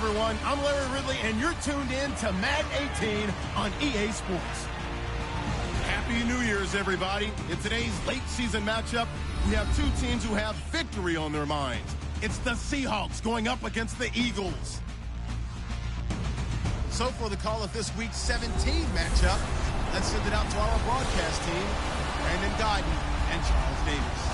everyone. I'm Larry Ridley, and you're tuned in to Madden 18 on EA Sports. Happy New Year's, everybody. In today's late-season matchup, we have two teams who have victory on their minds. It's the Seahawks going up against the Eagles. So for the call of this week's 17 matchup, let's send it out to our broadcast team, Brandon Godden and Charles Davis.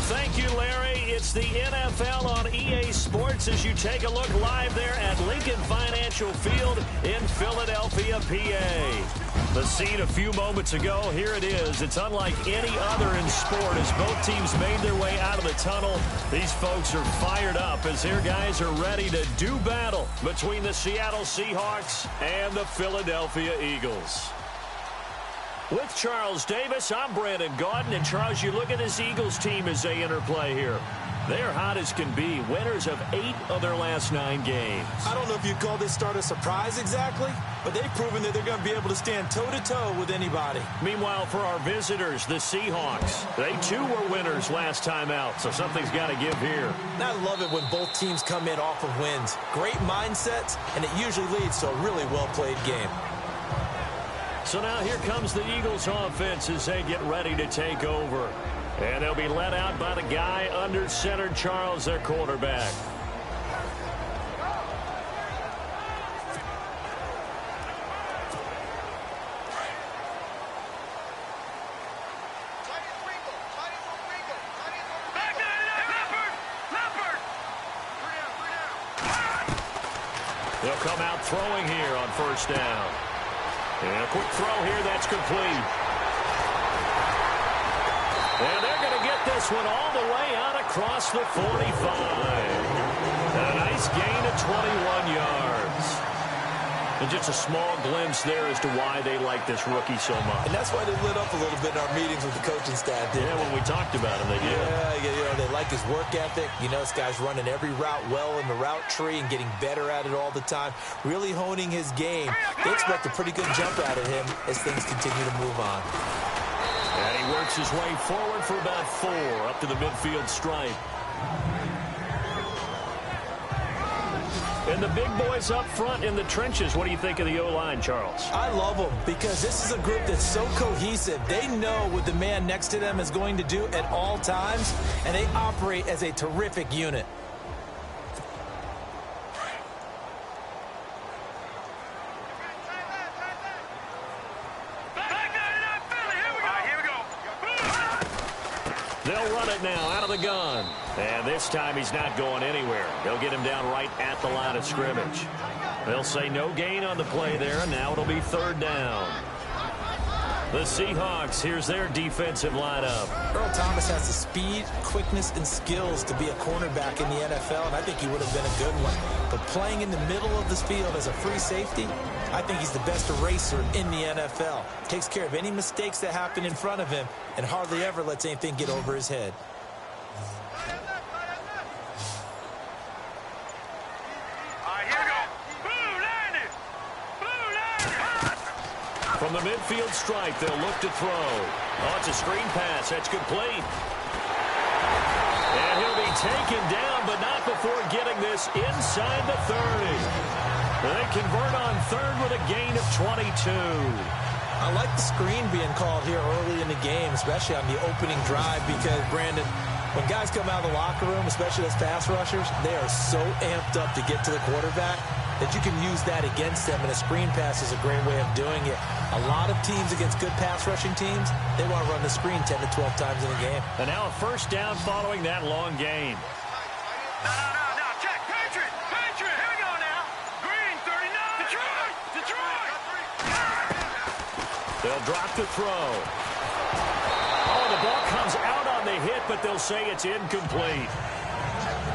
Thank you, Larry. It's the NFL on EA Sports as you take a look live there at Lincoln Financial Field in Philadelphia, PA. The scene a few moments ago, here it is. It's unlike any other in sport as both teams made their way out of the tunnel. These folks are fired up as their guys are ready to do battle between the Seattle Seahawks and the Philadelphia Eagles. With Charles Davis, I'm Brandon Gaudin. And, Charles, you look at this Eagles team as they interplay here. They're hot as can be. Winners of 8 of their last 9 games. I don't know if you'd call this start a surprise exactly, but they've proven that they're going to be able to stand toe-to-toe with anybody. Meanwhile, for our visitors, the Seahawks, they too were winners last time out, so something's got to give here. And I love it when both teams come in off of wins. Great mindsets, and it usually leads to a really well-played game. So now here comes the Eagles offense as they get ready to take over. And they'll be led out by the guy under center, Charles, their quarterback. They'll come out throwing here on first down. And a quick throw here, that's complete. And they're going to get this one all the way out across the 45. A nice gain of 21 yards. And just a small glimpse there as to why they like this rookie so much. And that's why they lit up a little bit in our meetings with the coaching staff. Yeah, when we talked about him, they did. Yeah, they like his work ethic. You know, this guy's running every route well in the route tree and getting better at it all the time. Really honing his game. They expect a pretty good jump out of him as things continue to move on. And he works his way forward for about 4 up to the midfield stripe. And the big boys up front in the trenches. What do you think of the O-line, Charles? I love them because this is a group that's so cohesive. They know what the man next to them is going to do at all times, and they operate as a terrific unit. They'll run it now out of the gun. And this time he's not going anywhere. They'll get him down right at the line of scrimmage. They'll say no gain on the play there, and now it'll be 3rd down. The Seahawks, here's their defensive lineup. Earl Thomas has the speed, quickness, and skills to be a cornerback in the NFL, and I think he would have been a good one. But playing in the middle of this field as a free safety, I think he's the best eraser in the NFL. Takes care of any mistakes that happen in front of him and hardly ever lets anything get over his head. From the midfield stripe, they'll look to throw. Oh, it's a screen pass. That's complete. And he'll be taken down, but not before getting this inside the 30. They convert on 3rd with a gain of 22. I like the screen being called here early in the game, especially on the opening drive, because, Brandon, when guys come out of the locker room, especially those pass rushers, they are so amped up to get to the quarterback that you can use that against them, and a screen pass is a great way of doing it. A lot of teams against good pass rushing teams, they want to run the screen 10 to 12 times in a game. And now a first down following that long gain. No, check. Patriot, here we go now. Green, 39. Detroit. They'll drop the throw. Oh, the ball comes out on the hit, but they'll say it's incomplete.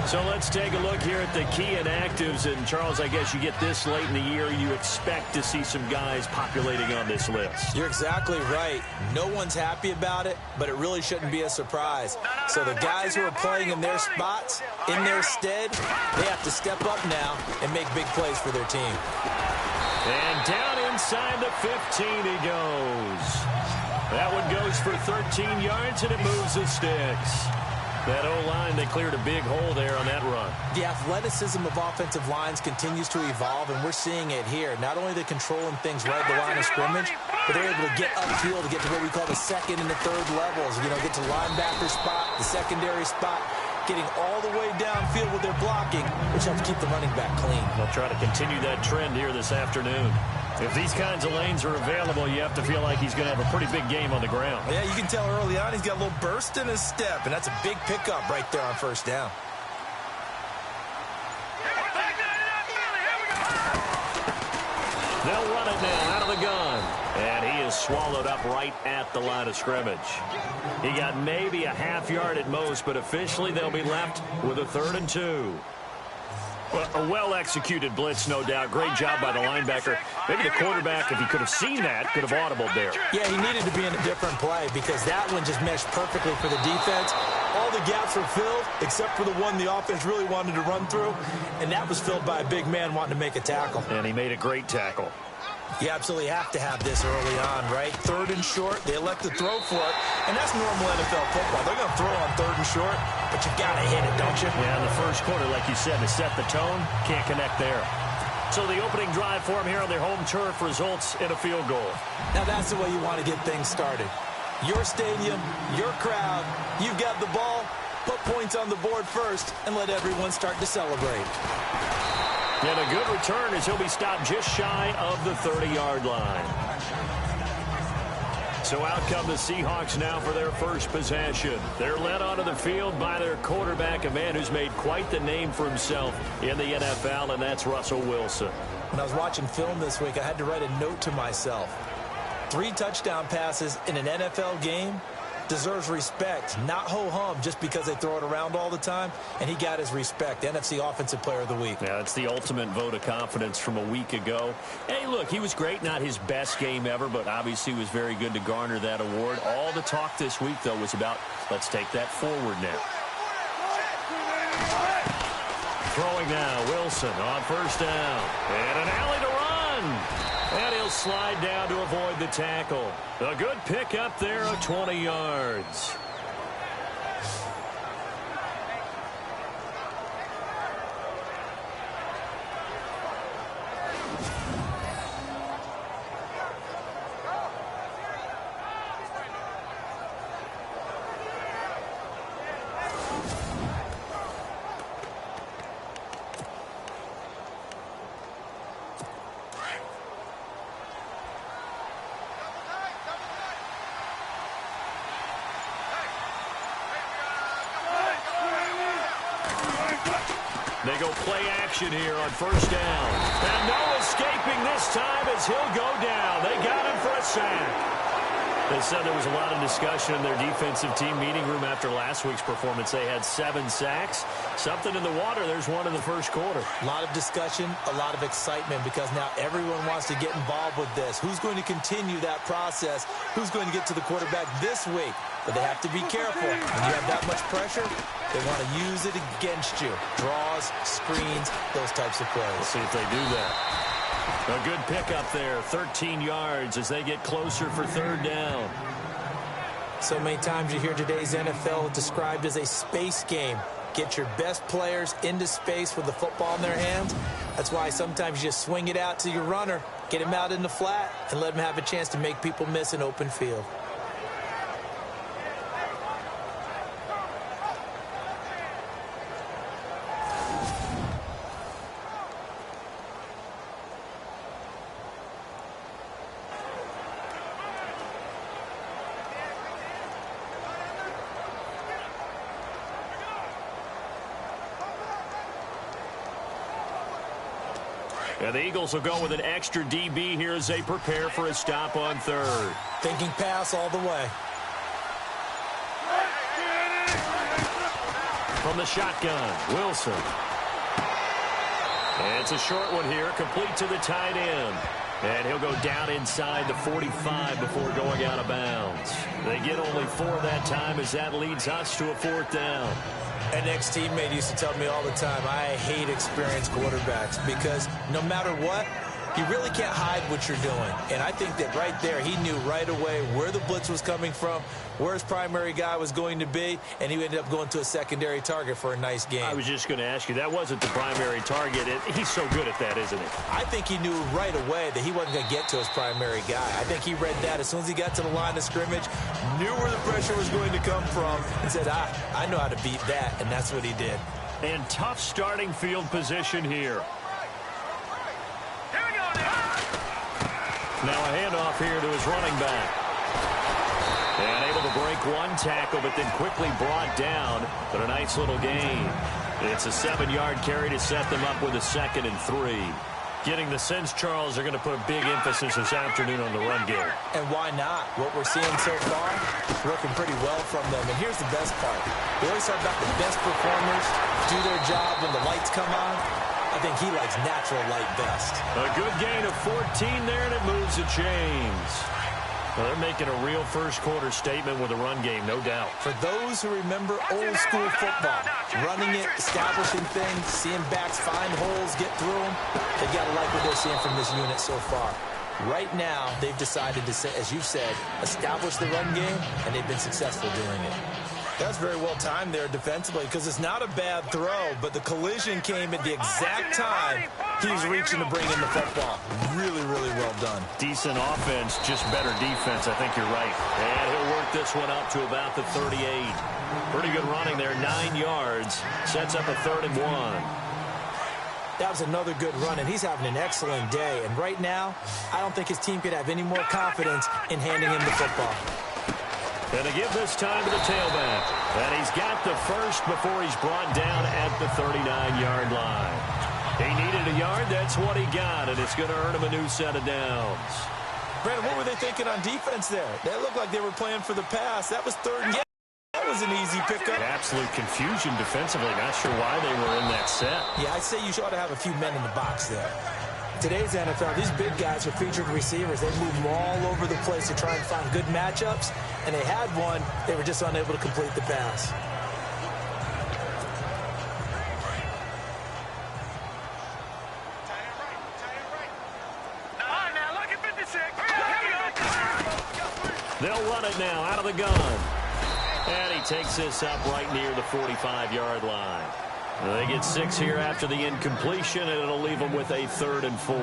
So let's take a look here at the key inactives. And, Charles, I guess you get this late in the year, you expect to see some guys populating on this list. You're exactly right. No one's happy about it, but it really shouldn't be a surprise. So the guys who are playing in their spots, in their stead, they have to step up now and make big plays for their team. And down inside the 15 he goes. That one goes for 13 yards, and it moves the sticks. That O-line, they cleared a big hole there on that run. The athleticism of offensive lines continues to evolve, and we're seeing it here. Not only are they controlling things right at the line of scrimmage, but they're able to get upfield to get to what we call the second and the third levels. You know, get to linebacker spot, the secondary spot, getting all the way downfield with their blocking, which helps keep the running back clean. They'll try to continue that trend here this afternoon. If these kinds of lanes are available, you have to feel like he's going to have a pretty big game on the ground. Yeah, you can tell early on he's got a little burst in his step, and that's a big pickup right there on first down. They'll run it now out of the gun. And he is swallowed up right at the line of scrimmage. He got maybe a half yard at most, but officially they'll be left with a 3rd and 2. Well, a well-executed blitz, no doubt. Great job by the linebacker. Maybe the quarterback, if he could have seen that, could have audibled there. Yeah, he needed to be in a different play because that one just meshed perfectly for the defense. All the gaps were filled except for the one the offense really wanted to run through, and that was filled by a big man wanting to make a tackle. And he made a great tackle. You absolutely have to have this early on, right? 3rd and short, they elect to throw for it, and that's normal NFL football. They're going to throw on 3rd and short, but you got to hit it, don't you? Yeah, in the first quarter, like you said, to set the tone, can't connect there. So the opening drive for him here on their home turf results in a field goal. Now that's the way you want to get things started. Your stadium, your crowd, you've got the ball, put points on the board first, and let everyone start to celebrate. And a good return as he'll be stopped just shy of the 30-yard line. So out come the Seahawks now for their first possession. They're led onto the field by their quarterback, a man who's made quite the name for himself in the NFL, and that's Russell Wilson. When I was watching film this week, I had to write a note to myself. 3 touchdown passes in an NFL game deserves respect, not ho-hum just because they throw it around all the time, and he got his respect. NFC Offensive Player of the Week. Yeah, it's the ultimate vote of confidence from a week ago. Hey, look, he was great, not his best game ever, but obviously was very good to garner that award. All the talk this week, though, was about let's take that forward now. Throwing now, Wilson on first down, and an alley to run. And he'll slide down to avoid the tackle. A good pick up there of 20 yards. They go play action here on first down. And no escaping this time as he'll go down. They got him for a sack. They said there was a lot of discussion in their defensive team meeting room after last week's performance. They had 7 sacks. Something in the water. There's one in the first quarter. A lot of discussion, a lot of excitement because now everyone wants to get involved with this. Who's going to continue that process? Who's going to get to the quarterback this week? But they have to be careful. When you have that much pressure, they want to use it against you. Draws, screens, those types of plays. We'll see if they do that. A good pickup there, 13 yards as they get closer for third down. So many times you hear today's NFL described as a space game. Get your best players into space with the football in their hands. That's why sometimes you just swing it out to your runner, get him out in the flat, and let him have a chance to make people miss an open field. And the Eagles will go with an extra DB here as they prepare for a stop on third. Thinking pass all the way. From the shotgun, Wilson. And it's a short one here, complete to the tight end. And he'll go down inside the 45 before going out of bounds. They get only 4 that time as that leads us to a 4th down. An ex-teammate used to tell me all the time, I hate experienced quarterbacks because no matter what, You really can't hide what you're doing. And I think that right there, he knew right away where the blitz was coming from, where his primary guy was going to be, and he ended up going to a secondary target for a nice game. I was just going to ask you, that wasn't the primary target. He's so good at that, isn't he? I think he knew right away that he wasn't going to get to his primary guy. I think he read that as soon as he got to the line of scrimmage, knew where the pressure was going to come from, and said, I know how to beat that, and that's what he did. And tough starting field position here. Now a handoff here to his running back. And able to break one tackle, but then quickly brought down. But a nice little gain. It's a 7-yard carry to set them up with a 2nd and 3. Getting the sense, Charles, they're going to put a big emphasis this afternoon on the run game. And why not? What we're seeing so far is working pretty well from them. And here's the best part. We always talk about the best performers do their job when the lights come on. I think he likes natural light best. A good gain of 14 there, and it moves the chains. Well, they're making a real first-quarter statement with a run game, no doubt. For those who remember old-school football, running it, establishing things, seeing backs find holes, get through them, they got to like what they're seeing from this unit so far. Right now, they've decided to, as you've said, establish the run game, and they've been successful doing it. That's very well timed there defensively because it's not a bad throw, but the collision came at the exact time he was reaching to bring in the football. Really, really well done. Decent offense, just better defense. I think you're right. And he'll work this one up to about the 38. Pretty good running there, 9 yards. Sets up a 3rd and 1. That was another good run, and he's having an excellent day. And right now, I don't think his team could have any more confidence in handing him the football. And to give this time to the tailback. And he's got the first before he's brought down at the 39-yard line. He needed a yard. That's what he got, and it's going to earn him a new set of downs. Brandon, what were they thinking on defense there? That looked like they were playing for the pass. That was 3rd and 1. That was an easy pickup. Absolute confusion defensively. Not sure why they were in that set. Yeah, I'd say you ought to have a few men in the box there. Today's NFL, these big guys are featured receivers. They move them all over the place to try and find good matchups, and they had one. They were just unable to complete the pass. They'll run it now out of the gun. And he takes this up right near the 45-yard line. They get 6 here after the incompletion, and it'll leave them with a 3rd and 4.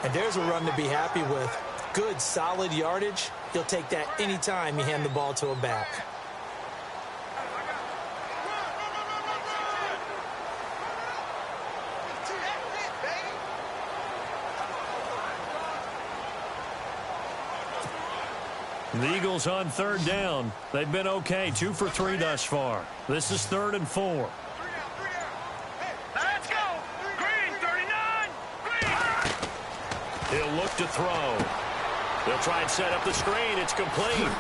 And there's a run to be happy with. Good, solid yardage. He'll take that anytime you hand the ball to a back. The Eagles on 3rd down. They've been okay, 2 for 3 thus far. This is 3rd and 4. Let's go. Green, 39. Green. He'll look to throw. They'll try and set up the screen. It's complete.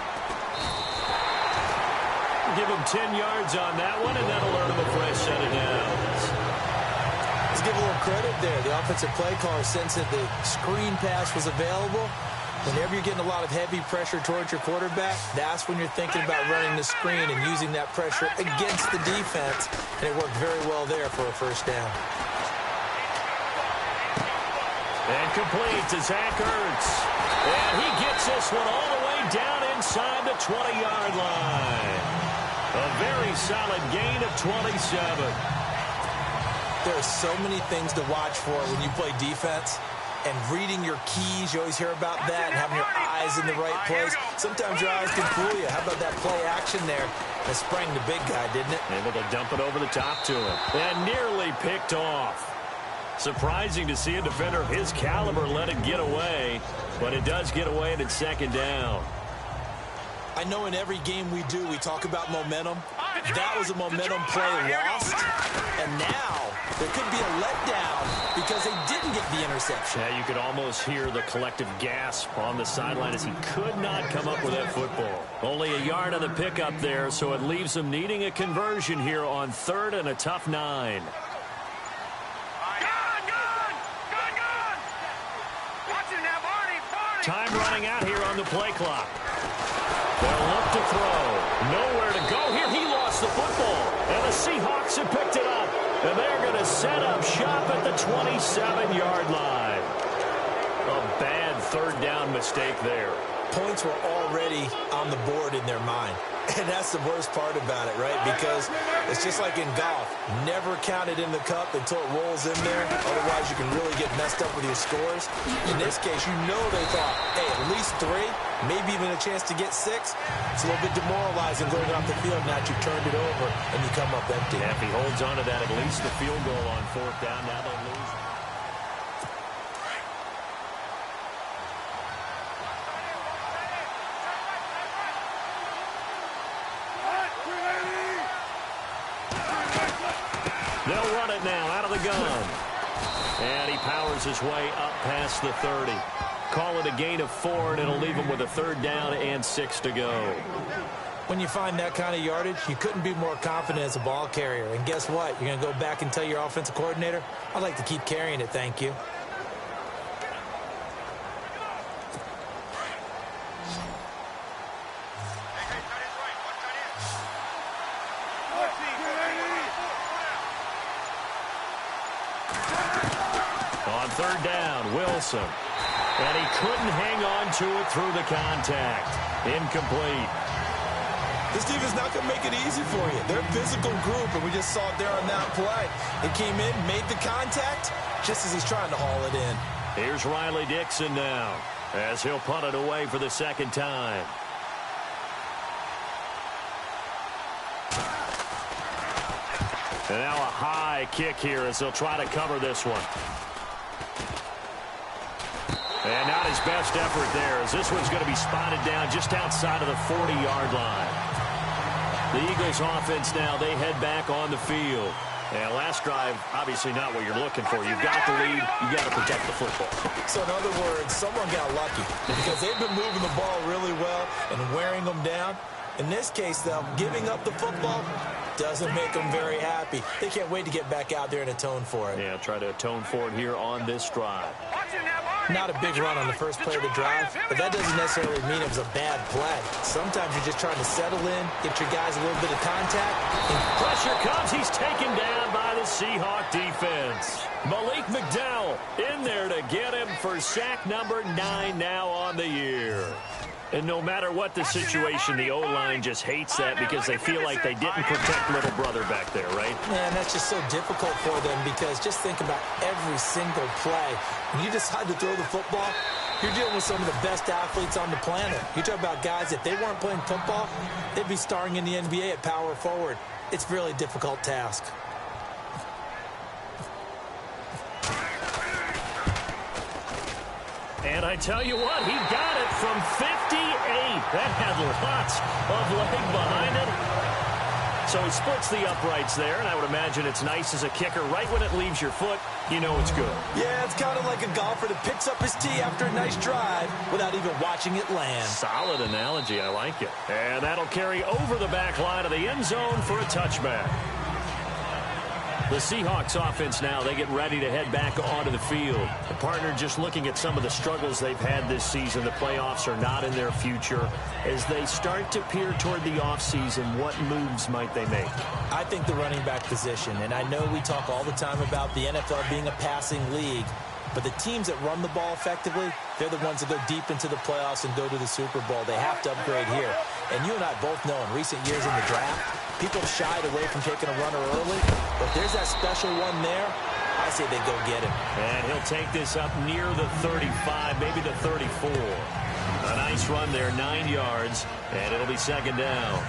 Give him 10 yards on that one, and that'll earn him a fresh set of downs. Let's give a little credit there. The offensive play caller sensed that the screen pass was available. Whenever you're getting a lot of heavy pressure towards your quarterback, that's when you're thinking about running the screen and using that pressure against the defense. And it worked very well there for a first down. And complete to Zach Ertz. And he gets this one all the way down inside the 20-yard line. A very solid gain of 27. There are so many things to watch for when you play defense. And reading your keys, you always hear about that, and having your eyes in the right place. Sometimes your eyes can fool you. How about that play action there? That sprang the big guy, didn't it? Able to dump it over the top to him. And nearly picked off. Surprising to see a defender of his caliber let it get away, but it does get away and it's 2nd down. I know in every game we do, we talk about momentum. That was a momentum play lost. And now there could be a letdown because they didn't get the interception. Yeah, you could almost hear the collective gasp on the sideline as he could not come up with that football. Only a yard on the pickup there, so it leaves them needing a conversion here on 3rd and a tough 9. Time running out here on the play clock. They'll look to throw. Nowhere to go here. He lost the football. And the Seahawks have picked it up. And they're going to set up shop at the 27-yard line. A bad third down mistake there. Points were already on the board in their mind. And that's the worst part about it, right? Because it's just like in golf. Never count it in the cup until it rolls in there. Otherwise, you can really get messed up with your scores. In this case, you know they thought, hey, at least 3, maybe even a chance to get 6. It's a little bit demoralizing going off the field now that you've turned it over and you come up empty. Yeah, if he holds on to that, at least the field goal on 4th down. Now they lose. They'll run it now out of the gun. And he powers his way up past the 30. Call it a gain of 4, and it'll leave him with a 3rd down and 6 to go. When you find that kind of yardage, you couldn't be more confident as a ball carrier. And guess what? You're going to go back and tell your offensive coordinator, I'd like to keep carrying it, thank you. On 3rd down, Wilson. And he couldn't hang on to it through the contact. Incomplete. This defense not going to make it easy for you. They're a physical group, and we just saw it there on that play. It came in, made the contact, just as he's trying to haul it in. Here's Riley Dixon now, as he'll punt it away for the 2nd time. And now a high kick here as they'll try to cover this one. And not his best effort there, as this one's going to be spotted down just outside of the 40-yard line. The Eagles offense now, they head back on the field. And last drive, obviously not what you're looking for. You've got the lead. You've got to protect the football. So in other words, someone got lucky because they've been moving the ball really well and wearing them down. In this case, though, giving up the football doesn't make them very happy. They can't wait to get back out there and atone for it. Yeah, try to atone for it here on this drive. Not a big run on the first play of the drive, but that doesn't necessarily mean it was a bad play. Sometimes you're just trying to settle in, get your guys a little bit of contact. Pressure comes. He's taken down by the Seahawk defense. Malik McDowell in there to get him for sack number 9 now on the year. And no matter what the situation, the O-line just hates that because they feel like they didn't protect little brother back there, right? Man, that's just so difficult for them because just think about every single play. When you decide to throw the football, you're dealing with some of the best athletes on the planet. You talk about guys, if they weren't playing football, they'd be starring in the NBA at power forward. It's a really difficult task. And I tell you what, he got it from 58. That had lots of leg behind it. So he splits the uprights there, and I would imagine it's nice as a kicker. Right when it leaves your foot, you know it's good. Yeah, it's kind of like a golfer that picks up his tee after a nice drive without even watching it land. Solid analogy. I like it. And that'll carry over the back line of the end zone for a touchback. The Seahawks offense now, they get ready to head back onto the field. The partner just looking at some of the struggles they've had this season. The playoffs are not in their future. As they start to peer toward the offseason, what moves might they make? I think the running back position, and I know we talk all the time about the NFL being a passing league, but the teams that run the ball effectively, they're the ones that go deep into the playoffs and go to the Super Bowl. They have to upgrade here. And you and I both know in recent years in the draft, people shied away from taking a runner early. But there's that special one there. I say they go get him. And he'll take this up near the 35, maybe the 34. A nice run there, 9 yards, and it'll be 2nd down.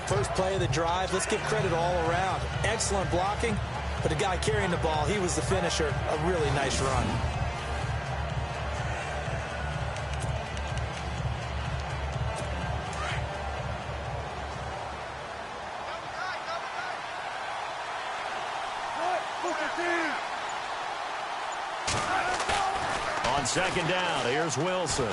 First play of the drive, let's give credit all around. Excellent blocking, but the guy carrying the ball, he was the finisher. A really nice run. On 2nd down, here's Wilson.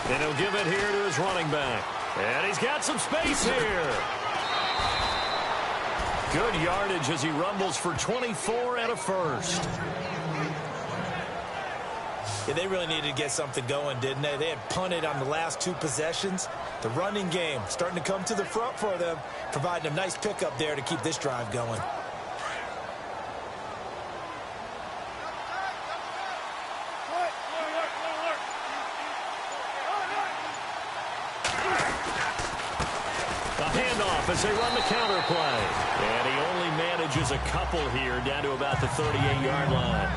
And he'll give it here to his running back. And he's got some space here. Good yardage as he rumbles for 24 and a first. Yeah, they really needed to get something going, didn't they? They had punted on the last 2 possessions. The running game starting to come to the front for them, providing a nice pickup there to keep this drive going. As they run the counter play. And he only manages a couple here down to about the 38-yard line.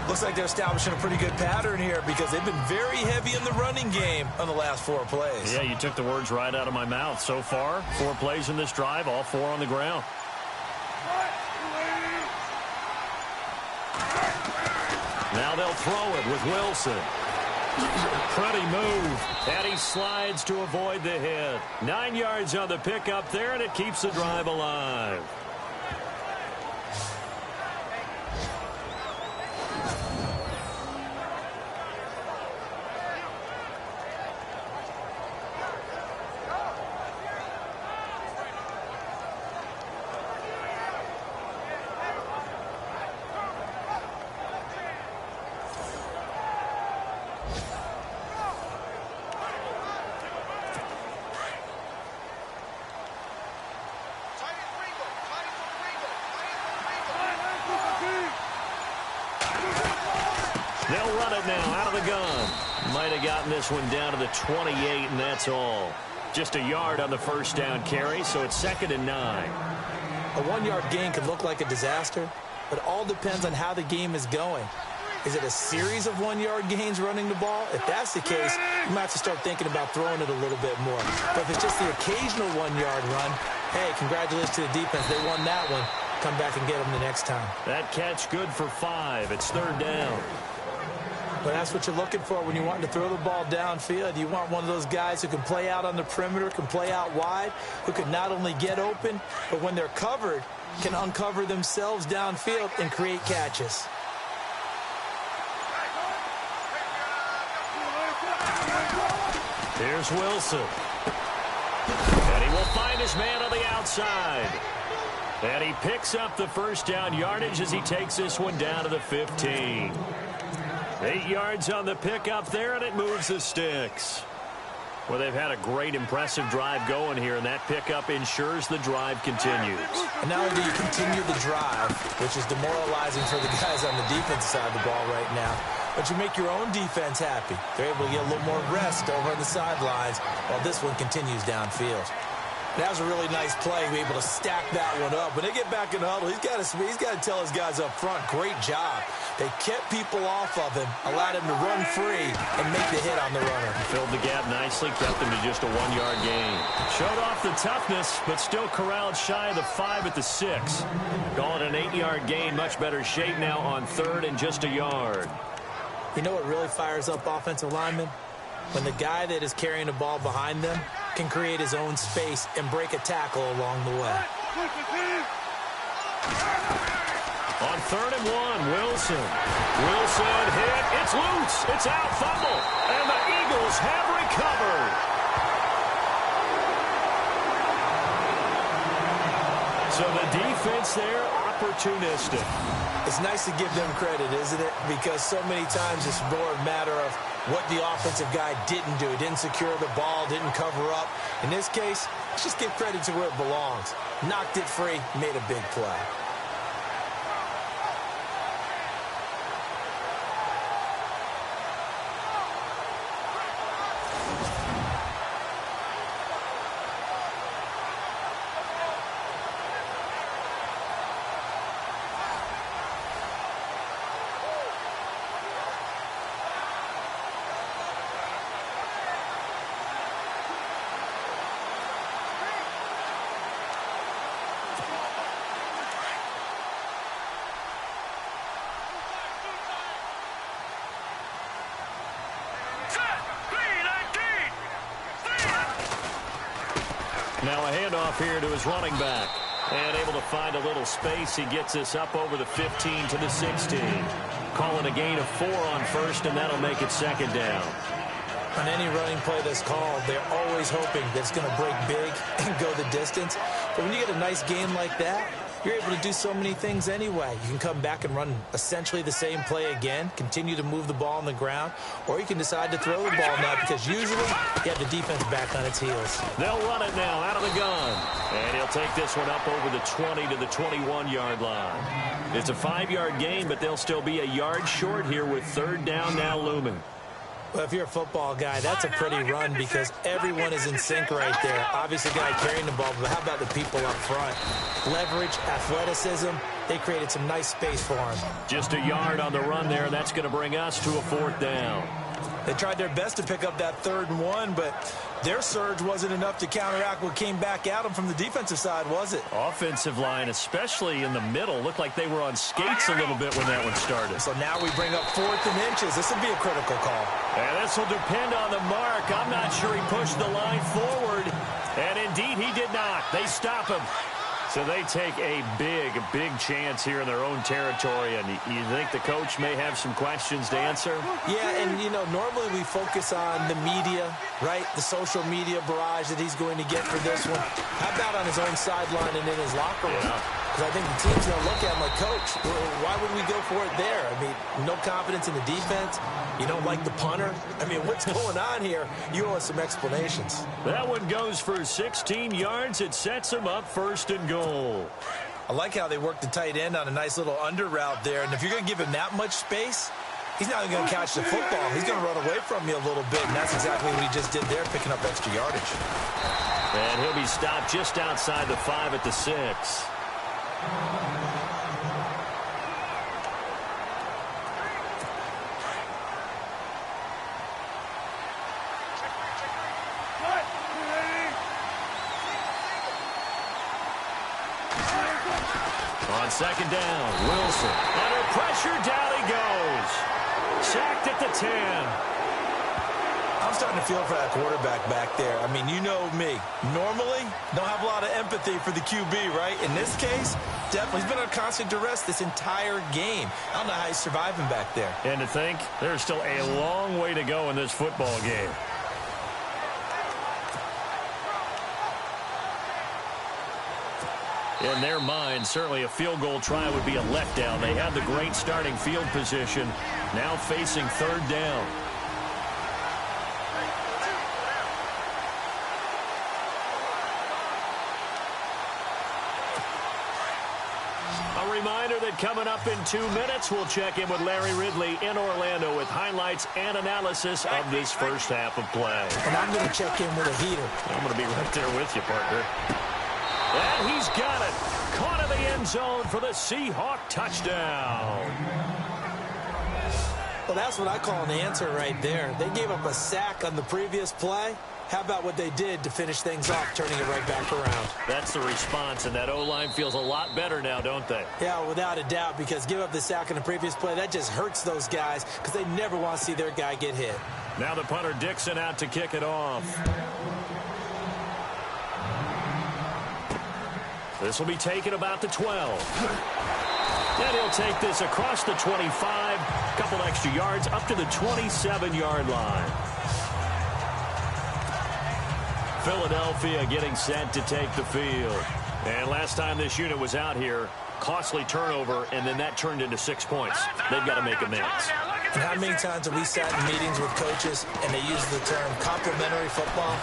Looks like they're establishing a pretty good pattern here because they've been very heavy in the running game on the last 4 plays. Yeah, you took the words right out of my mouth. So far, 4 plays in this drive, all 4 on the ground. Now they'll throw it with Wilson. Pretty move, and he slides to avoid the hit. 9 yards on the pickup there, and it keeps the drive alive. They'll run it now out of the gun. Might have gotten this one down to the 28, and that's all. Just a yard on the first down carry, so it's 2nd and 9. A 1-yard gain could look like a disaster, but it all depends on how the game is going. Is it a series of 1-yard gains running the ball? If that's the case, you might have to start thinking about throwing it a little bit more. But if it's just the occasional 1-yard run, hey, congratulations to the defense. They won that one. Come back and get them the next time. That catch good for 5. It's 3rd down. But that's what you're looking for when you want to throw the ball downfield. You want one of those guys who can play out on the perimeter, can play out wide, who can not only get open, but when they're covered, can uncover themselves downfield and create catches. Here's Wilson. And he will find his man on the outside. And he picks up the first down yardage as he takes this one down to the 15. 8 yards on the pickup there, and it moves the sticks. Well, they've had a great, impressive drive going here, and that pickup ensures the drive continues. And not only do you continue the drive, which is demoralizing for the guys on the defense side of the ball right now, but you make your own defense happy. They're able to get a little more rest over on the sidelines while this one continues downfield. That was a really nice play, be able to stack that one up. When they get back in the huddle, he's got to tell his guys up front, great job. They kept people off of him, allowed him to run free, and make the hit on the runner. Filled the gap nicely, kept him to just a 1-yard gain. Showed off the toughness, but still corralled shy of the 5 at the 6. Calling an 8-yard gain, much better shape now on 3rd and just a yard. You know what really fires up offensive linemen? When the guy that is carrying the ball behind them can create his own space and break a tackle along the way. On 3rd and 1, Wilson. Wilson hit. It's loose. It's out. Fumble. And the Eagles have recovered. So the defense there, opportunistic. It's nice to give them credit, isn't it? Because so many times it's more a matter of what the offensive guy didn't do. Didn't secure the ball, didn't cover up. In this case, let's just give credit to where it belongs. Knocked it free, made a big play. Now a handoff here to his running back. And able to find a little space. He gets this up over the 15 to the 16. Calling a gain of 4 on 1st, and that'll make it 2nd down. On any running play that's called, they're always hoping that it's going to break big and go the distance. But when you get a nice game like that, you're able to do so many things anyway. You can come back and run essentially the same play again, continue to move the ball on the ground, or you can decide to throw the ball now because usually you have the defense back on its heels. They'll run it now out of the gun. And he'll take this one up over the 20 to the 21-yard line. It's a 5-yard gain, but they'll still be a yard short here with third down now looming. Well, if you're a football guy, that's a pretty run because everyone is in sync right there. Obviously, the guy carrying the ball, but how about the people up front? Leverage, athleticism, they created some nice space for him. Just a yard on the run there, and that's going to bring us to a fourth down. They tried their best to pick up that 3rd and 1, but their surge wasn't enough to counteract what came back at them from the defensive side, was it? Offensive line, especially in the middle, looked like they were on skates a little bit when that one started. So now we bring up 4th and inches. This will be a critical call. And this will depend on the mark. I'm not sure he pushed the line forward. And indeed, he did not. They stop him. So they take a big chance here in their own territory. And you think the coach may have some questions to answer? Yeah, and, you know, normally we focus on the media, right? The social media barrage that he's going to get for this one. How about on his own sideline and in his locker room? Because I think the team's going to look at him like, Coach, why would we go for it there? I mean, no confidence in the defense. You don't like the punter. I mean, what's going on here? You owe us some explanations. That one goes for 16 yards. It sets him up 1st and goal. I like how they work the tight end on a nice little under route there. And if you're going to give him that much space, he's not even going to catch the football. He's going to run away from you a little bit, and that's exactly what he just did there, picking up extra yardage. And he'll be stopped just outside the 5 at the 6. On 2nd down, Wilson. Under pressure, down he goes. Sacked at the 10. I'm starting to feel for that quarterback back there. I mean, you know me. Normally, don't have a lot of empathy for the QB, right? In this case, definitely. He's been under constant duress this entire game. I don't know how he's surviving back there. And to think, there's still a long way to go in this football game. In their mind, certainly a field goal try would be a letdown. They had the great starting field position, now facing 3rd down. A reminder that coming up in 2 minutes, we'll check in with Larry Ridley in Orlando with highlights and analysis of this first half of play. And I'm going to check in with a heater. I'm going to be right there with you, partner. And he's got it. Caught in the end zone for the Seahawk touchdown. Well, that's what I call an answer right there. They gave up a sack on the previous play. How about what they did to finish things off, turning it right back around? That's the response, and that O-line feels a lot better now, don't they? Yeah, without a doubt, because give up the sack on the previous play, that just hurts those guys because they never want to see their guy get hit. Now the punter Dixon out to kick it off. This will be taken about the 12. And he'll take this across the 25, couple extra yards up to the 27-yard line. Philadelphia getting set to take the field. And last time this unit was out here, costly turnover, and then that turned into 6 points. They've got to make amends. And how many times have we sat in meetings with coaches and they use the term complementary football?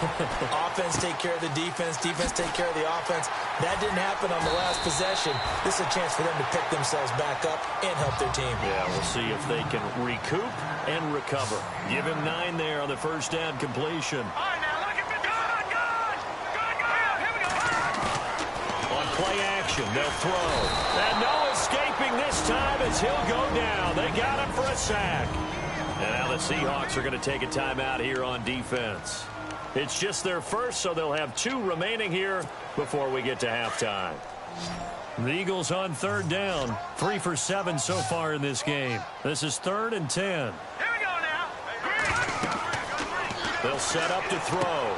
Offense take care of the defense, defense take care of the offense. That didn't happen on the last possession. This is a chance for them to pick themselves back up and help their team. Yeah, we'll see if they can recoup and recover. Give him 9 there on the first down completion. All right, now look at the good. Here we go. On play action, they'll throw. And no escaping this time as he'll go down. They got him for a sack. And now the Seahawks are going to take a timeout here on defense. It's just their first, so they'll have 2 remaining here before we get to halftime. The Eagles on 3rd down. 3 for 7 so far in this game. This is 3rd and 10. Here we go now. They'll set up to throw.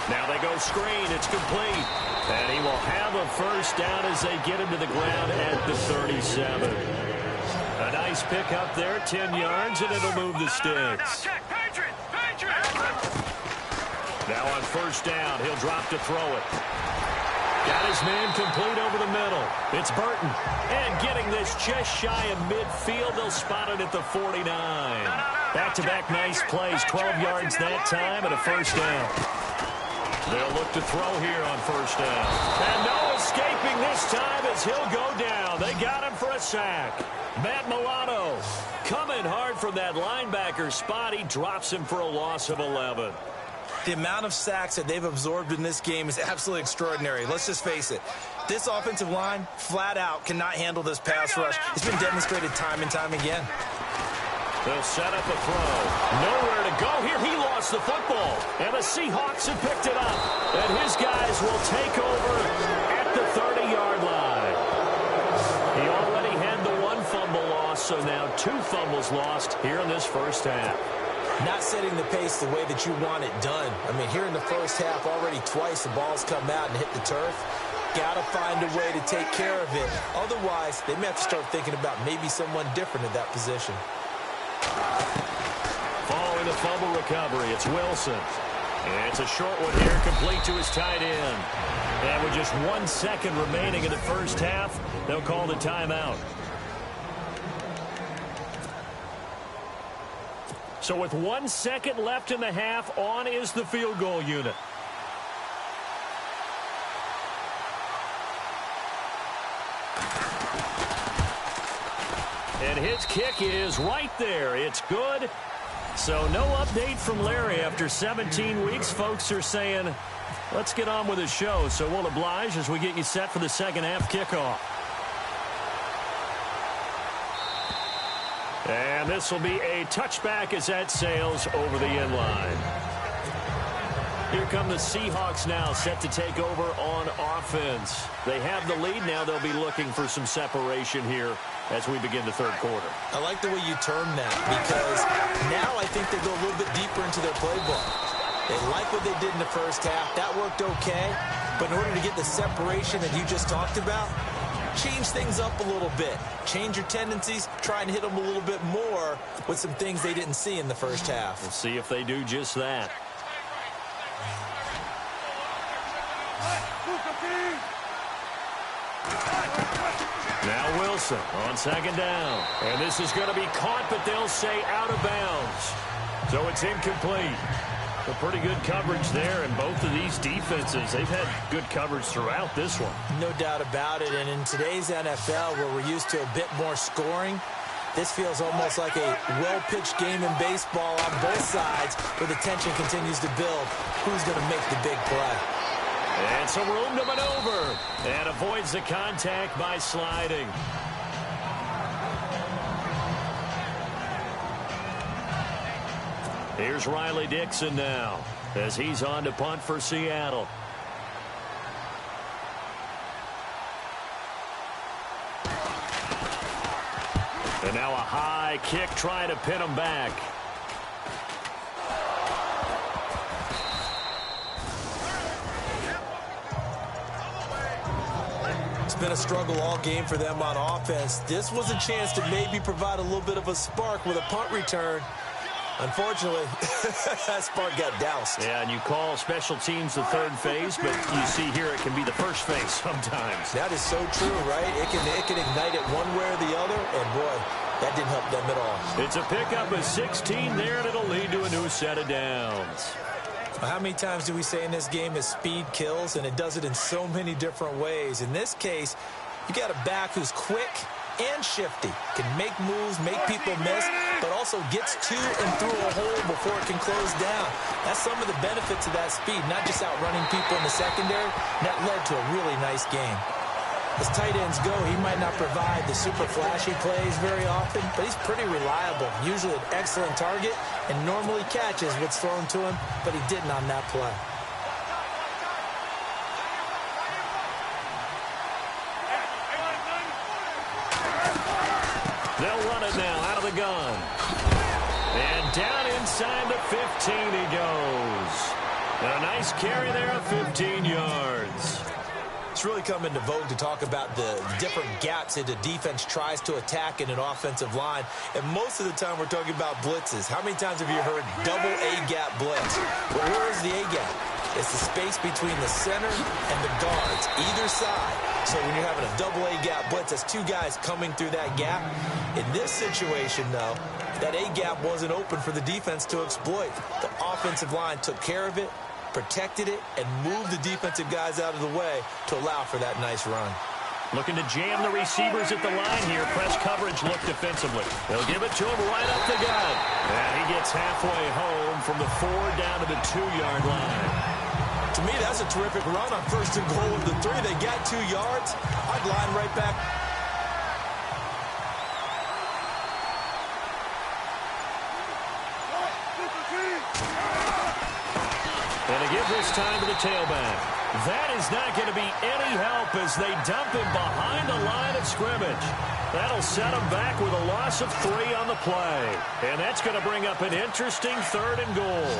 Now they go screen. It's complete. And he will have a first down as they get him to the ground at the 37. A nice pick up there, 10 yards, and it'll move the sticks. Check, Patriot. Now on first down, he'll drop to throw it. Got his man complete over the middle. It's Burton. And getting this just shy of midfield, they'll spot it at the 49. Back-to-back nice plays, 12 yards that time and a first down. They'll look to throw here on first down. And no escaping this time as he'll go down. They got him for a sack. Matt Milano coming hard from that linebacker spot. He drops him for a loss of 11. The amount of sacks that they've absorbed in this game is absolutely extraordinary. Let's just face it. This offensive line, flat out, cannot handle this pass rush. It's been demonstrated time and time again. They'll set up a throw. Nowhere to go here. He lost the football. And the Seahawks have picked it up. And his guys will take over at the 30-yard line. He already had the one fumble loss, so now 2 fumbles lost here in this first half. Not setting the pace the way that you want it done. I mean, here in the first half, already twice the ball's come out and hit the turf. Got to find a way to take care of it. Otherwise, they may have to start thinking about maybe someone different at that position. Following the fumble recovery, it's Wilson. And it's a short one here, complete to his tight end. And with just 1 second remaining in the first half, they'll call the timeout. So with 1 second left in the half, on is the field goal unit. And his kick is right there. It's good. So no update from Larry after 17 weeks. Folks are saying, let's get on with the show. So we'll oblige as we get you set for the second half kickoff. And this will be a touchback as that sails over the end line. Here come the Seahawks now, set to take over on offense. They have the lead. Now they'll be looking for some separation here as we begin the third quarter. I like the way you term that, because now I think they go a little bit deeper into their playbook. They like what they did in the first half. That worked okay. But in order to get the separation that you just talked about, change things up a little bit. Change your tendencies. Try and hit them a little bit more with some things they didn't see in the first half. We'll see if they do just that. Now Wilson on second down. And this is going to be caught, but they'll say out of bounds. So it's incomplete. A pretty good coverage there, and both of these defenses, they've had good coverage throughout this one. No doubt about it, and in today's NFL, where we're used to a bit more scoring, this feels almost like a well-pitched game in baseball on both sides, where the tension continues to build. Who's going to make the big play? And some room to maneuver, and avoids the contact by sliding. Here's Riley Dixon now as he's on to punt for Seattle. And now a high kick trying to pin him back. It's been a struggle all game for them on offense. This was a chance to maybe provide a little bit of a spark with a punt return. Unfortunately, that spark got doused. Yeah, and you call special teams the third phase, but you see here it can be the first phase sometimes. That is so true, right? It can ignite it one way or the other, and boy, that didn't help them at all. It's a pickup of 16 there, and it'll lead to a new set of downs. How many times do we say in this game is speed kills, and it does it in so many different ways. In this case, you got a back who's quick and shifty, can make moves, make people miss, but also gets to and through a hole before it can close down. That's some of the benefits of that speed, not just outrunning people in the secondary. That led to a really nice game. As tight ends go, he might not provide the super flashy plays very often, but he's pretty reliable, usually an excellent target, and normally catches what's thrown to him, but he didn't on that play. They'll run it now out of the gun. And down inside the 15 he goes. And a nice carry there of 15 yards. It's it's really come into vogue to talk about the different gaps that the defense tries to attack in an offensive line. And most of the time we're talking about blitzes. How many times have you heard double A-gap blitz? Well, where is the A-gap? It's the space between the center and the guards, either side. So when you're having a double A-gap blitz, that's two guys coming through that gap. In this situation, though, that A-gap wasn't open for the defense to exploit. The offensive line took care of it, protected it, and moved the defensive guys out of the way to allow for that nice run. Looking to jam the receivers at the line here. Press coverage look defensively. They'll give it to him right up the gut. And he gets halfway home from the 4 down to the 2-yard line. To me, that's a terrific run on 1st and goal of the 3. They got 2 yards. I'd line right back. And to give this time to the tailback. That is not going to be any help as they dump him behind the line of scrimmage. That'll set him back with a loss of 3 on the play. And that's going to bring up an interesting 3rd and goal.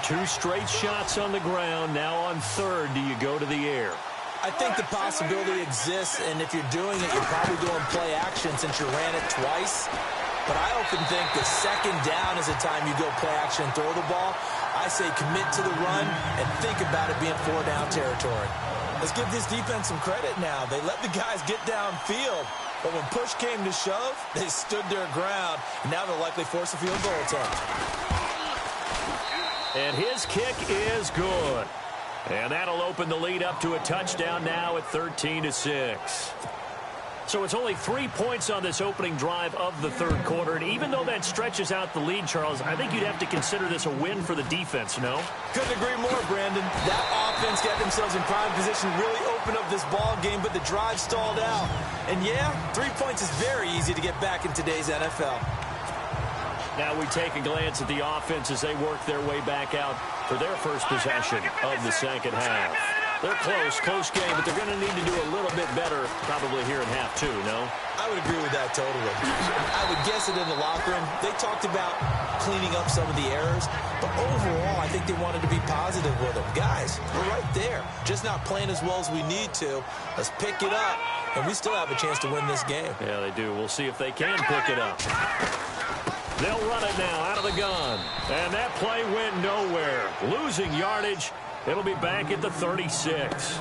2 straight shots on the ground. Now on 3rd, do you go to the air? I think the possibility exists, and if you're doing it, you're probably doing play action since you ran it twice. But I often think the 2nd down is the time you go play action and throw the ball. I say commit to the run and think about it being 4-down territory. Let's give this defense some credit now. They let the guys get downfield, but when push came to shove, they stood their ground, and now they'll likely force a field goal attempt. And his kick is good. And that'll open the lead up to a touchdown now at 13-6. So it's only 3 points on this opening drive of the 3rd quarter. And even though that stretches out the lead, Charles, I think you'd have to consider this a win for the defense, no? Couldn't agree more, Brandon. That offense got themselves in prime position to really open up this ball game, but the drive stalled out. And yeah, 3 points is very easy to get back in today's NFL. Now we take a glance at the offense as they work their way back out for their first possession of the 2nd half. They're close game, but they're going to need to do a little bit better probably here in half 2, no? I would agree with that totally. I would guess it in the locker room. They talked about cleaning up some of the errors, but overall, I think they wanted to be positive with them. Guys, we're right there, just not playing as well as we need to. Let's pick it up, and we still have a chance to win this game. Yeah, they do. We'll see if they can pick it up. They'll run it now out of the gun. And that play went nowhere. Losing yardage. It'll be back at the 36.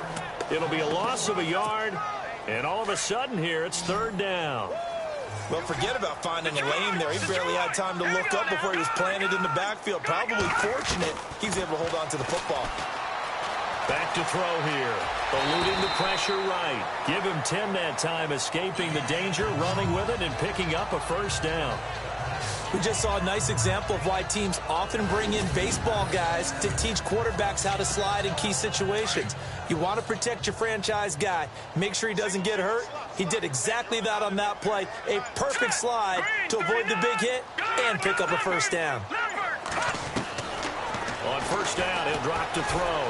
It'll be a loss of a yard. And all of a sudden here, it's 3rd down. Well, forget about finding a lane there. He barely had time to look up before he was planted in the backfield. Probably fortunate he was able to hold on to the football. Back to throw here. Eluding the pressure right. Give him 10 that time, escaping the danger, running with it, and picking up a 1st down. We just saw a nice example of why teams often bring in baseball guys to teach quarterbacks how to slide in key situations. You want to protect your franchise guy. Make sure he doesn't get hurt. He did exactly that on that play. A perfect slide to avoid the big hit and pick up a 1st down. On 1st down, he'll drop to throw.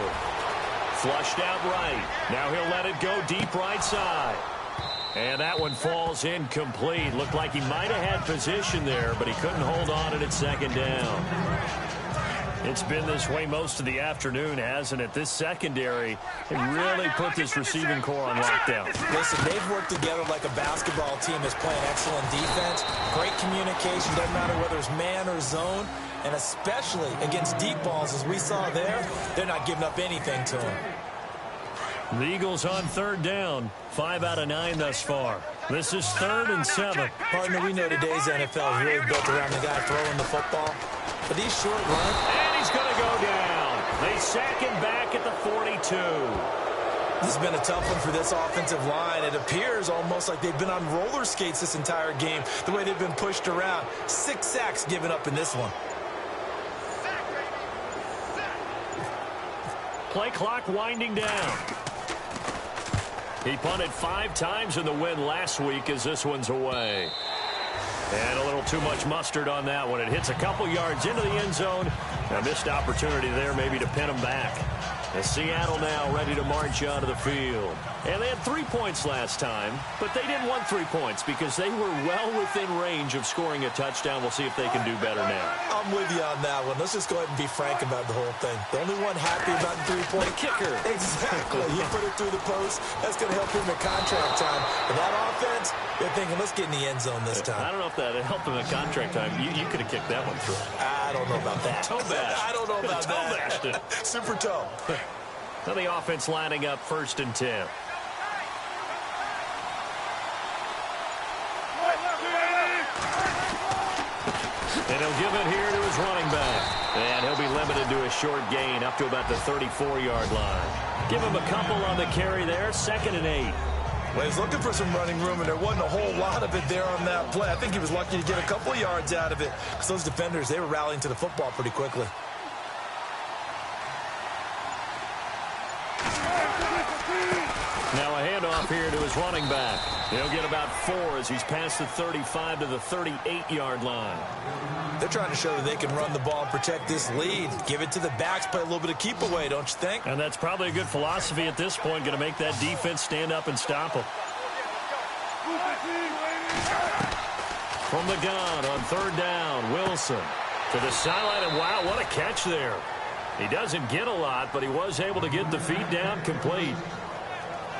Flushed out right. Now he'll let it go deep right side. And that one falls incomplete. Looked like he might have had position there, but he couldn't hold on to it at 2nd down. It's been this way most of the afternoon, hasn't it? This secondary can really put this receiving core on lockdown. Listen, they've worked together like a basketball team that's playing excellent defense. Great communication, doesn't matter whether it's man or zone. And especially against deep balls, as we saw there, they're not giving up anything to him. The Eagles on 3rd down. 5 out of 9 thus far. This is 3rd and 7. Partner, we know today's NFL is really built around the guy throwing the football. But these short runs... And he's going to go down. They sack him back at the 42. This has been a tough one for this offensive line. It appears almost like they've been on roller skates this entire game, the way they've been pushed around. 6 sacks given up in this one. Play clock winding down. He punted 5 times in the win last week as this one's away. And a little too much mustard on that one. It hits a couple yards into the end zone. A missed opportunity there maybe to pin him back. And Seattle now ready to march onto the field. And they had 3 points last time, but they didn't want 3 points because they were well within range of scoring a touchdown. We'll see if they can do better now. I'm with you on that one. Let's just go ahead and be frank about the whole thing. The only one happy about the three-point kicker. Exactly. You put it through the post. That's going to help him in contract time. But that offense, they're thinking, let's get in the end zone this time. I don't know if that helped him in contract time. You could have kicked that one through. I don't know about that. Toe bash. I don't know about toe that. bashed it. Super toe. Now the offense lining up 1st and 10. And he'll give it here to his running back. And he'll be limited to a short gain up to about the 34-yard line. Give him a couple on the carry there. 2nd and 8. Well, he's looking for some running room, and there wasn't a whole lot of it there on that play. I think he was lucky to get a couple of yards out of it because those defenders, they were rallying to the football pretty quickly. Now a handoff here to his running back. He'll get about 4 as he's past the 35 to the 38-yard line. They're trying to show that they can run the ball and protect this lead. Give it to the backs, play a little bit of keep away, don't you think? And that's probably a good philosophy at this point, going to make that defense stand up and stop him. From the gun on 3rd down, Wilson to the sideline, and wow, what a catch there. He doesn't get a lot, but he was able to get the feet down complete.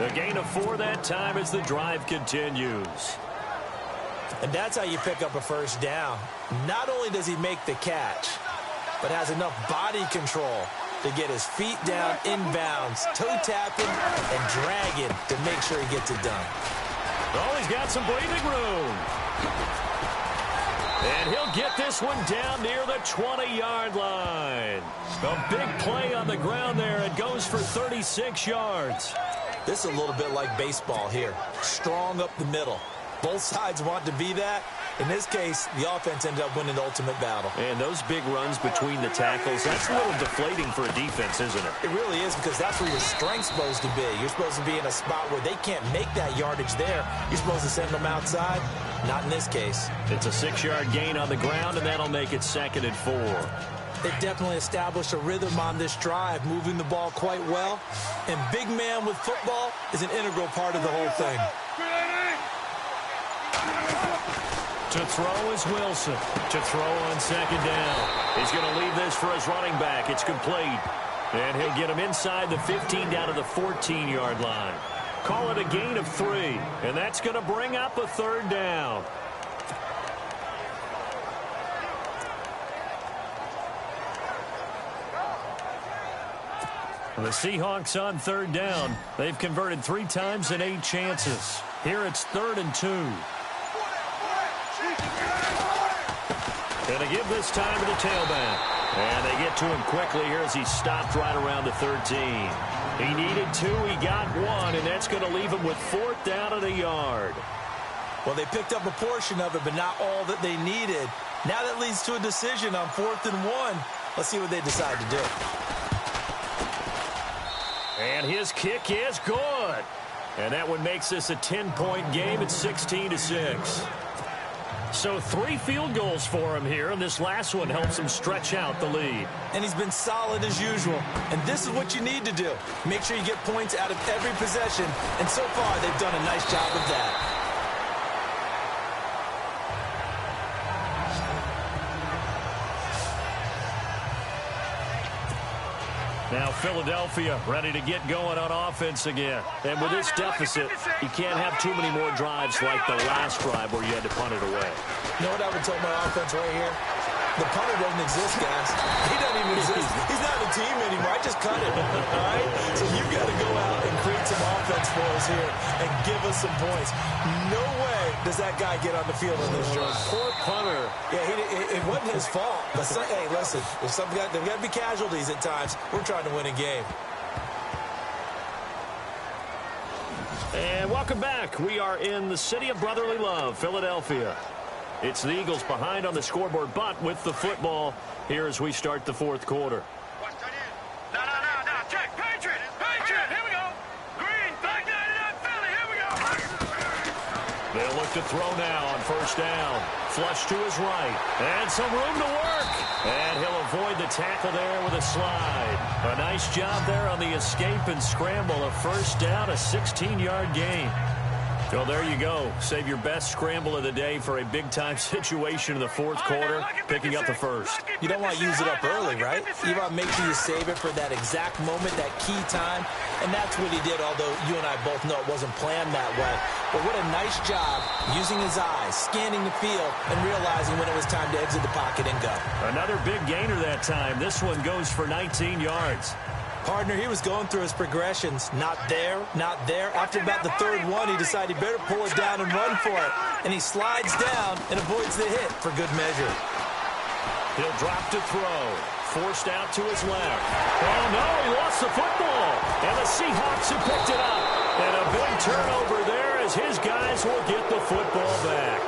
A gain of 4 that time as the drive continues. And that's how you pick up a 1st down. Not only does he make the catch, but has enough body control to get his feet down inbounds, toe tapping and dragging to make sure he gets it done. Oh, he's got some breathing room. And he'll get this one down near the 20-yard line. A big play on the ground there. It goes for 36 yards. This is a little bit like baseball here. Strong up the middle. Both sides want to be that. In this case, the offense ended up winning the ultimate battle. And those big runs between the tackles, that's a little deflating for a defense, isn't it? It really is, because that's where your strength's supposed to be. You're supposed to be in a spot where they can't make that yardage there. You're supposed to send them outside. Not in this case. It's a 6-yard gain on the ground, and that'll make it 2nd and 4. They definitely established a rhythm on this drive, moving the ball quite well. And big man with football is an integral part of the whole thing. To throw is Wilson. To throw on 2nd down. He's going to leave this for his running back. It's complete. And he'll get him inside the 15 down to the 14-yard line. Call it a gain of 3. And that's going to bring up a 3rd down. The Seahawks on 3rd down. They've converted 3 times in 8 chances. Here it's 3rd and 2. Going to give this time to the tailback. And they get to him quickly here as he stopped right around the 13. He needed 2, he got 1, and that's going to leave him with 4th down and a yard. Well, they picked up a portion of it, but not all that they needed. Now that leads to a decision on 4th and 1. Let's see what they decide to do. And his kick is good. And that one makes this a 10-point game at 16-6. So 3 field goals for him here, and this last one helps him stretch out the lead. And he's been solid as usual. And this is what you need to do. Make sure you get points out of every possession. And so far, they've done a nice job of that. Now Philadelphia ready to get going on offense again. And with this deficit, you can't have too many more drives like the last drive where you had to punt it away. You know what I would tell my offense right here? The punter doesn't exist, guys. He doesn't even exist. He's not a team anymore. I just cut it. All right? So you've got to go out and create some offense for us here and give us some points. No way does that guy get on the field on this drive. Poor punter. Yeah, it wasn't his fault. But hey, listen, there's got to be casualties at times. We're trying to win a game. And welcome back. We are in the city of brotherly love, Philadelphia. It's the Eagles behind on the scoreboard, but with the football here as we start the 4th quarter. No, check, Patriot, here we go. Green, back 99, Philly, here we go. They'll look to throw now on 1st down. Flush to his right, and some room to work. And he'll avoid the tackle there with a slide. A nice job there on the escape and scramble. A 1st down, a 16-yard gain. Well, there you go. Save your best scramble of the day for a big-time situation in the fourth quarter, picking up the first. You don't want to use it up early, right? You want to make sure you save it for that exact moment, that key time, and that's what he did, although you and I both know it wasn't planned that way. But what a nice job using his eyes, scanning the field, and realizing when it was time to exit the pocket and go. Another big gainer that time. This one goes for 19 yards. Partner, he was going through his progressions. Not there, not there. After about the third one, he decided he better pull it down and run for it. And he slides down and avoids the hit for good measure. He'll drop to throw. Forced out to his left. Oh, no, he lost the football. And the Seahawks have picked it up. And a big turnover there as his guys will get the football back.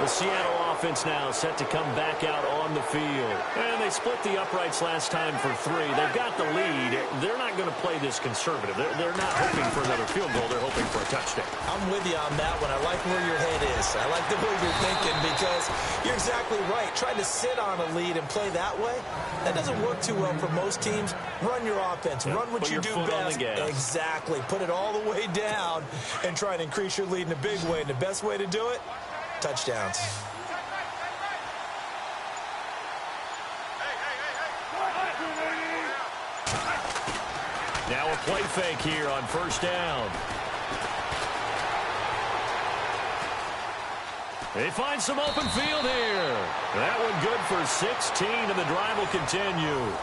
The Seattle offense now set to come back out on the field. And they split the uprights last time for 3. They've got the lead. They're not going to play this conservative. They're not hoping for another field goal. They're hoping for a touchdown. I'm with you on that one. I like where your head is. I like the way you're thinking because you're exactly right. Trying to sit on a lead and play that way, that doesn't work too well for most teams. Run your offense. Run what you do best. Exactly. Put it all the way down and try and increase your lead in a big way. And the best way to do it, touchdowns. Now a play fake here on first down. They find some open field here. That one good for 16, and the drive will continue.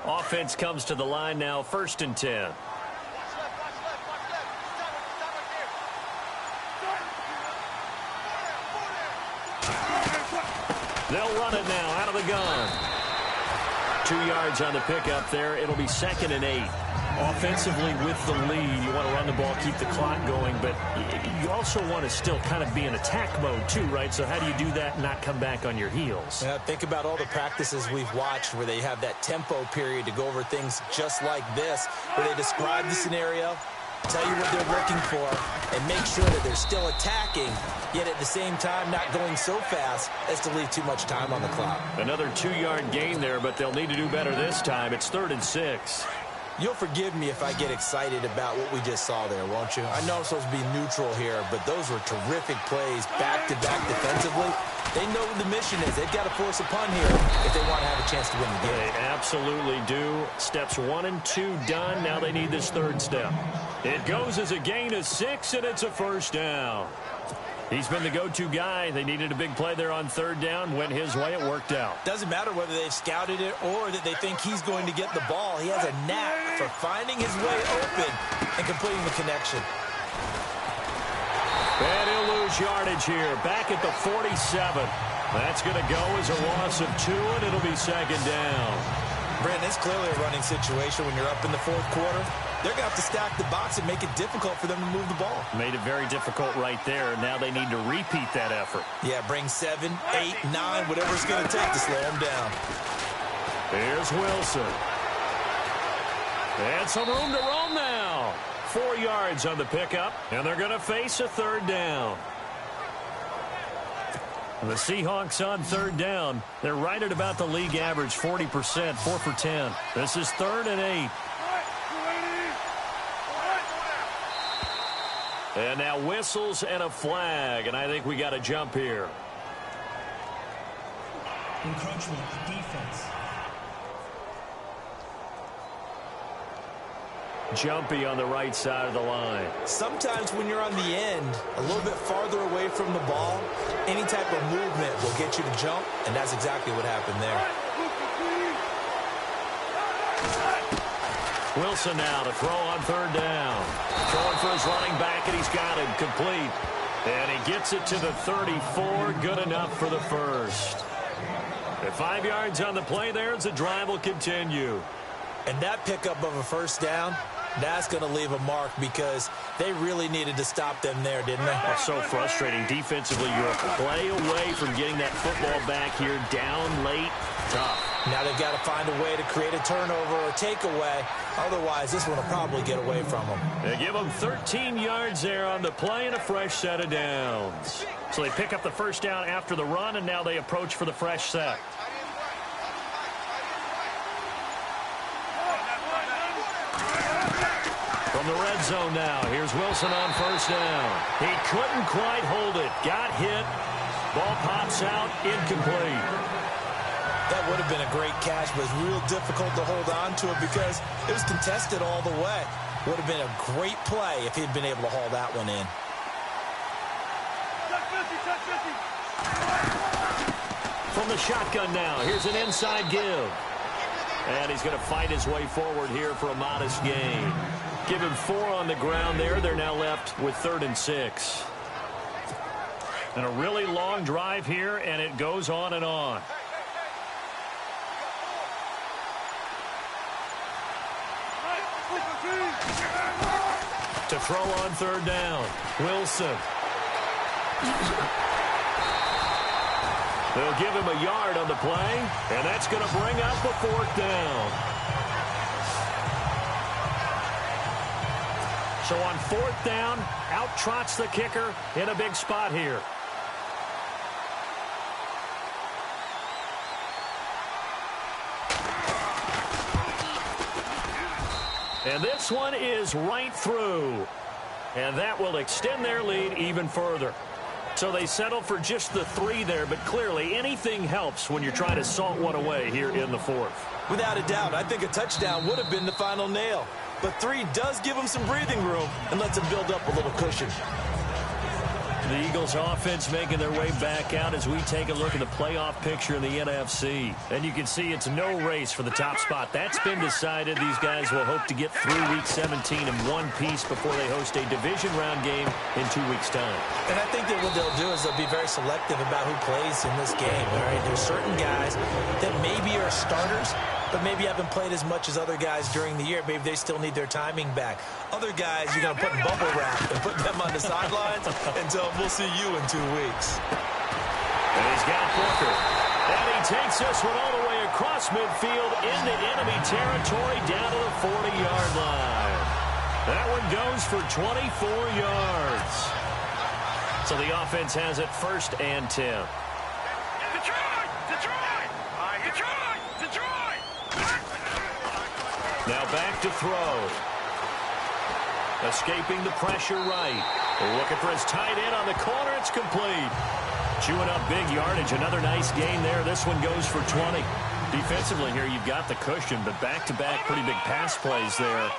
Offense comes to the line now, 1st and 10. They'll run it now out of the gun. 2 yards on the pickup there. It'll be 2nd and 8. Offensively with the lead, you want to run the ball, keep the clock going, but you also want to still kind of be in attack mode too, right? So how do you do that and not come back on your heels? Yeah, think about all the practices we've watched where they have that tempo period to go over things just like this, where they describe the scenario, tell you what they're looking for, and make sure that they're still attacking, yet at the same time not going so fast as to leave too much time on the clock. Another 2-yard gain there, but they'll need to do better this time. It's 3rd and 6. You'll forgive me if I get excited about what we just saw there, won't you? I know I'm supposed to be neutral here, but those were terrific plays back-to-back defensively. They know what the mission is. They've got to force a punt here if they want to have a chance to win the game. They absolutely do. Steps 1 and 2 done. Now they need this 3rd step. It goes as a gain of 6, and it's a first down. He's been the go-to guy. They needed a big play there on 3rd down. Went his way. It worked out. Doesn't matter whether they've scouted it or that they think he's going to get the ball. He has a knack for finding his way open and completing the connection. And he'll lose yardage here. Back at the 47. That's going to go as a loss of 2, and it'll be 2nd down. Brandon, it's clearly a running situation when you're up in the 4th quarter. They're going to have to stack the box and make it difficult for them to move the ball. Made it very difficult right there. Now they need to repeat that effort. Yeah, bring 7, 8, 9, whatever it's going to take to slow them down. Here's Wilson. And some room to roam now. 4 yards on the pickup, and they're going to face a 3rd down. The Seahawks on 3rd down. They're right at about the league average, 40%, 4 for 10. This is 3rd and 8. And now whistles and a flag, and I think we got a jump here. Encroachment, defense. Jumpy on the right side of the line. Sometimes when you're on the end, a little bit farther away from the ball, any type of movement will get you to jump, and that's exactly what happened there. Wilson now to throw on 3rd down. Throwing for his running back, and he's got him complete. And he gets it to the 34. Good enough for the first. At 5 yards on the play there as the drive will continue. And that pickup of a first down, that's going to leave a mark because they really needed to stop them there, didn't they? That's so frustrating. Defensively, you're a play away from getting that football back here down late. Tough. Now they've got to find a way to create a turnover or takeaway. Otherwise, this one will probably get away from them. They give them 13 yards there on the play and a fresh set of downs. So they pick up the first down after the run, and now they approach for the fresh set. From the red zone now, here's Wilson on first down. He couldn't quite hold it. Got hit. Ball pops out, incomplete. That would have been a great catch, but it's real difficult to hold on to it because it was contested all the way. Would have been a great play if he'd been able to haul that one in. From the shotgun now, here's an inside give. And he's going to fight his way forward here for a modest gain. Give him 4 on the ground there. They're now left with 3rd and 6. And a really long drive here, and it goes on and on. To throw on 3rd down, Wilson. They'll give him a yard on the play, and that's going to bring up a 4th down. So on 4th down, out trots the kicker in a big spot here. And this one is right through. And that will extend their lead even further. So they settle for just the 3 there, but clearly anything helps when you're trying to salt one away here in the 4th. Without a doubt, I think a touchdown would have been the final nail. But 3 does give them some breathing room and lets them build up a little cushion. The Eagles offense making their way back out as we take a look at the playoff picture in the NFC. And you can see it's no race for the top spot. That's been decided. These guys will hope to get through Week 17 in one piece before they host a division round game in 2 weeks' time. And I think that what they'll do is they'll be very selective about who plays in this game. All right? There's certain guys that maybe are starters, but maybe haven't played as much as other guys during the year. Maybe they still need their timing back. Other guys, you're going to put in bubble wrap and put them on the sidelines until we'll see you in 2 weeks. And he's got Booker. And he takes this one all the way across midfield into enemy territory down to the 40-yard line. That one goes for 24 yards. So the offense has it 1st and 10. Detroit! Detroit! Detroit! Detroit! Now back to throw. Escaping the pressure right. Looking for his tight end on the corner. It's complete. Chewing up big yardage. Another nice gain there. This one goes for 20. Defensively here, you've got the cushion, but back-to-back pretty big pass plays there.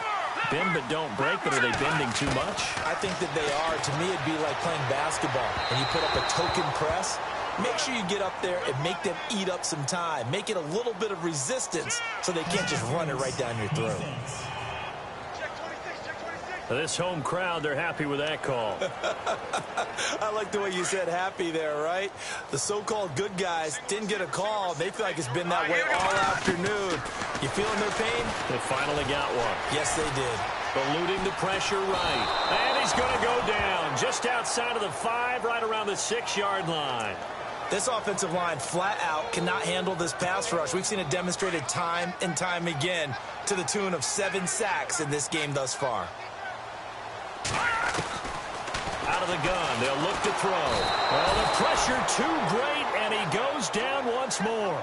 Bend but don't break, but are they bending too much? I think that they are. To me, it'd be like playing basketball, and you put up a token press. Make sure you get up there and make them eat up some time. Make it a little bit of resistance so they can't just run it right down your throat. This home crowd, they're happy with that call. I like the way you said happy there, right? The so-called good guys didn't get a call. They feel like it's been that way all afternoon. You feeling their pain? They finally got one. Yes, they did. Eluding the pressure right. And he's going to go down just outside of the 5, right around the 6-yard line. This offensive line flat out cannot handle this pass rush. We've seen it demonstrated time and time again to the tune of 7 sacks in this game thus far. Out of the gun, they'll look to throw. Well, the pressure too great, and he goes down once more.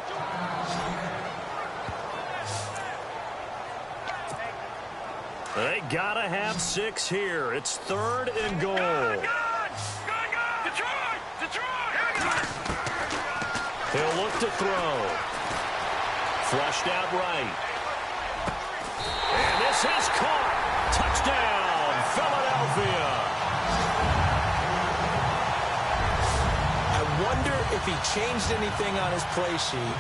They gotta have 6 here. It's 3rd and goal. Detroit! Detroit! He'll look to throw. Flushed out right. And this is caught. Touchdown, Philadelphia. I wonder if he changed anything on his play sheet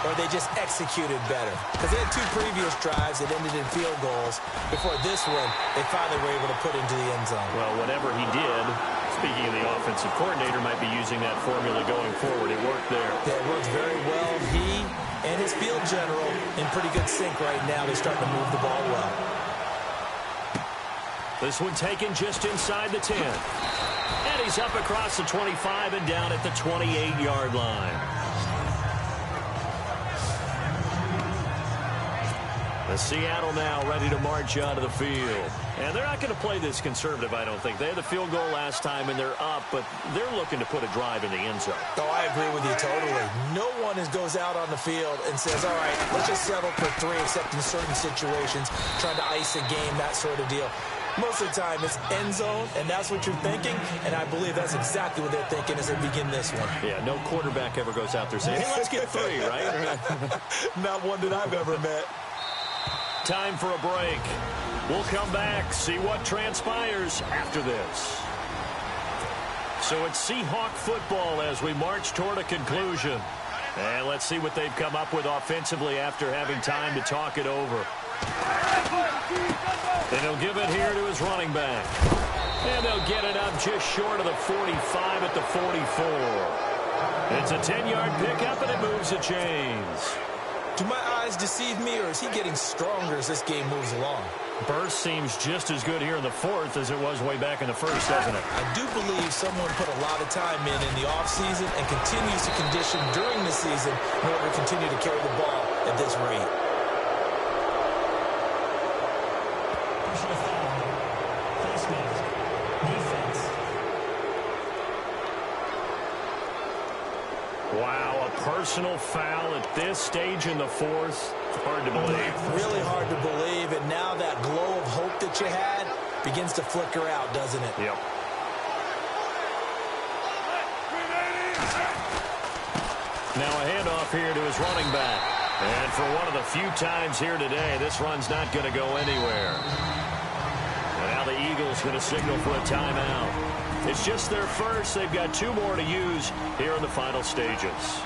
or they just executed better. Because they had 2 previous drives that ended in field goals. Before this one, they finally were able to put into the end zone. Well, whatever he did, speaking of the offensive coordinator, might be using that formula going forward. It worked there. Yeah, it worked very well. He and his field general in pretty good sync right now. They're starting to move the ball well. This one taken just inside the 10. And he's up across the 25 and down at the 28-yard line. Seattle now ready to march onto the field. And they're not going to play this conservative, I don't think. They had the field goal last time, and they're up, but they're looking to put a drive in the end zone. Oh, I agree with you totally. No one goes out on the field and says, all right, let's just settle for 3, except in certain situations, trying to ice a game, that sort of deal. Most of the time, it's end zone, and that's what you're thinking, and I believe that's exactly what they're thinking as they begin this one. Yeah, no quarterback ever goes out there saying, hey, let's get 3, right? Not one that I've ever met. Time for a break. We'll come back, see what transpires after this. So it's Seahawk football as we march toward a conclusion. And let's see what they've come up with offensively after having time to talk it over. And he'll give it here to his running back. And they'll get it up just short of the 45 at the 44. It's a 10-yard pickup, and it moves the chains. Do my eyes deceive me, or is he getting stronger as this game moves along? Burst seems just as good here in the 4th as it was way back in the 1st, doesn't it? I do believe someone put a lot of time in the offseason and continues to condition during the season in order to continue to carry the ball at this rate. Personal foul. Face mask. Defense. Wow, a personal foul at this stage in the 4th. Hard to believe. Really hard to believe, and now that glow of hope that you had begins to flicker out, doesn't it? Yep. Now a handoff here to his running back. And for one of the few times here today, this run's not going to go anywhere. And now the Eagles going to signal for a timeout. It's just their first. They've got 2 more to use here in the final stages.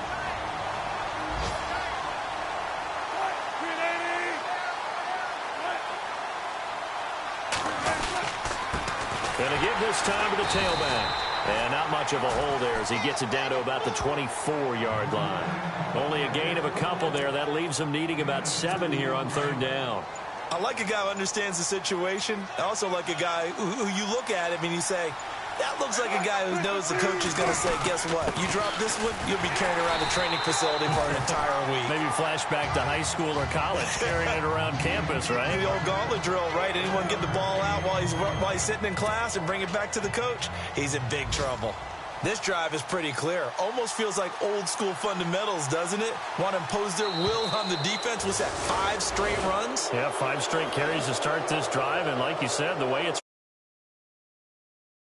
Going to give this time to the tailback. And not much of a hole there as he gets it down to about the 24-yard line. Only a gain of a couple there. That leaves him needing about 7 here on 3rd down. I like a guy who understands the situation. I also like a guy who you look at him and you say, that looks like a guy who knows the coach is going to say, guess what? You drop this one, you'll be carrying around a training facility for an entire week. Maybe flashback to high school or college, carrying it around campus, right? The old gauntlet drill, right? Anyone get the ball out while he's sitting in class and bring it back to the coach? He's in big trouble. This drive is pretty clear. Almost feels like old school fundamentals, doesn't it? Want to impose their will on the defense. Was that 5 straight runs? Yeah, 5 straight carries to start this drive. And like you said, the way it's